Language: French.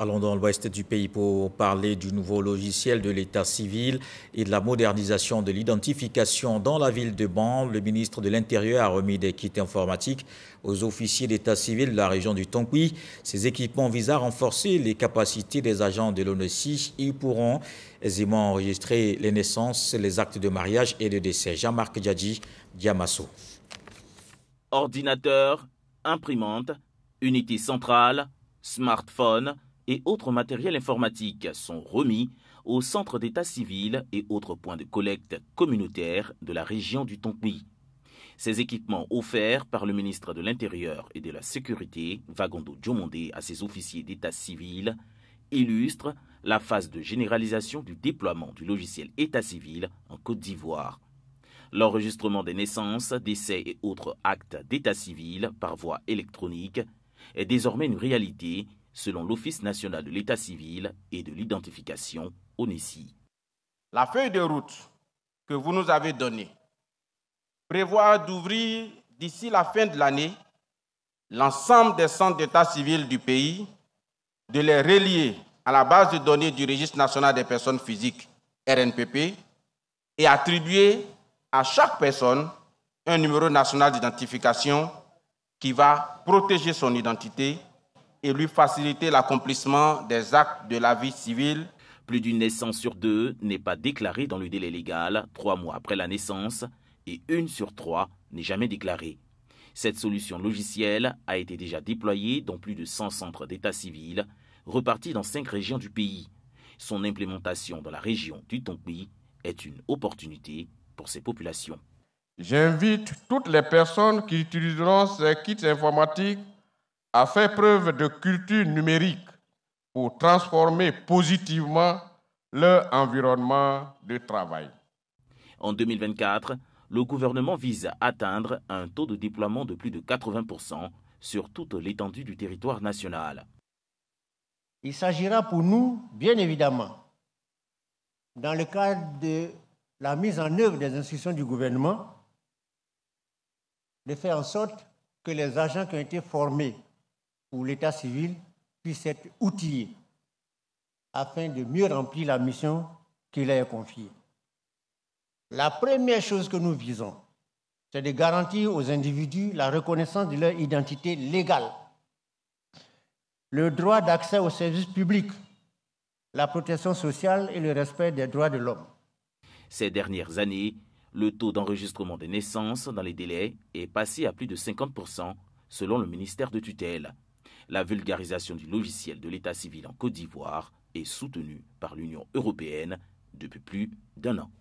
Allons dans l'ouest du pays pour parler du nouveau logiciel de l'état civil et de la modernisation de l'identification dans la ville de Ban. Le ministre de l'Intérieur a remis des kits informatiques aux officiers d'état civil de la région du Tonkouy. Ces équipements visent à renforcer les capacités des agents de l'ONESI. Ils pourront aisément enregistrer les naissances, les actes de mariage et de décès. Jean-Marc Djadji, Diamasso. Ordinateur, imprimante, unité centrale, smartphone et autres matériels informatiques sont remis au centre d'état civil et autres points de collecte communautaires de la région du Tonkouy. Ces équipements offerts par le ministre de l'Intérieur et de la Sécurité, Vagondo Diomondé, à ses officiers d'état civil, illustrent la phase de généralisation du déploiement du logiciel état civil en Côte d'Ivoire. L'enregistrement des naissances, décès et autres actes d'état civil par voie électronique est désormais une réalité selon l'Office national de l'état civil et de l'identification, ONESI. La feuille de route que vous nous avez donnée prévoit d'ouvrir d'ici la fin de l'année l'ensemble des centres d'état civil du pays, de les relier à la base de données du Registre national des personnes physiques, RNPP, et attribuer à chaque personne un numéro national d'identification qui va protéger son identité et lui faciliter l'accomplissement des actes de la vie civile. Plus d'une naissance sur deux n'est pas déclarée dans le délai légal 3 mois après la naissance et 1 sur 3 n'est jamais déclarée. Cette solution logicielle a été déjà déployée dans plus de 100 centres d'état civil repartis dans 5 régions du pays. Son implémentation dans la région du Tonkouy est une opportunité pour ces populations. J'invite toutes les personnes qui utiliseront ces kits informatiques à faire preuve de culture numérique pour transformer positivement leur environnement de travail. En 2024, le gouvernement vise à atteindre un taux de déploiement de plus de 80% sur toute l'étendue du territoire national. Il s'agira pour nous, bien évidemment, dans le cadre de la mise en œuvre des instructions du gouvernement, de faire en sorte que les agents qui ont été formés pour l'état civil puissent être outillés afin de mieux remplir la mission qui leur est confiée. La première chose que nous visons, c'est de garantir aux individus la reconnaissance de leur identité légale, le droit d'accès aux services publics, la protection sociale et le respect des droits de l'homme. Ces dernières années, le taux d'enregistrement des naissances dans les délais est passé à plus de 50% selon le ministère de tutelle. La vulgarisation du logiciel de l'état civil en Côte d'Ivoire est soutenue par l'Union européenne depuis plus d'1 an.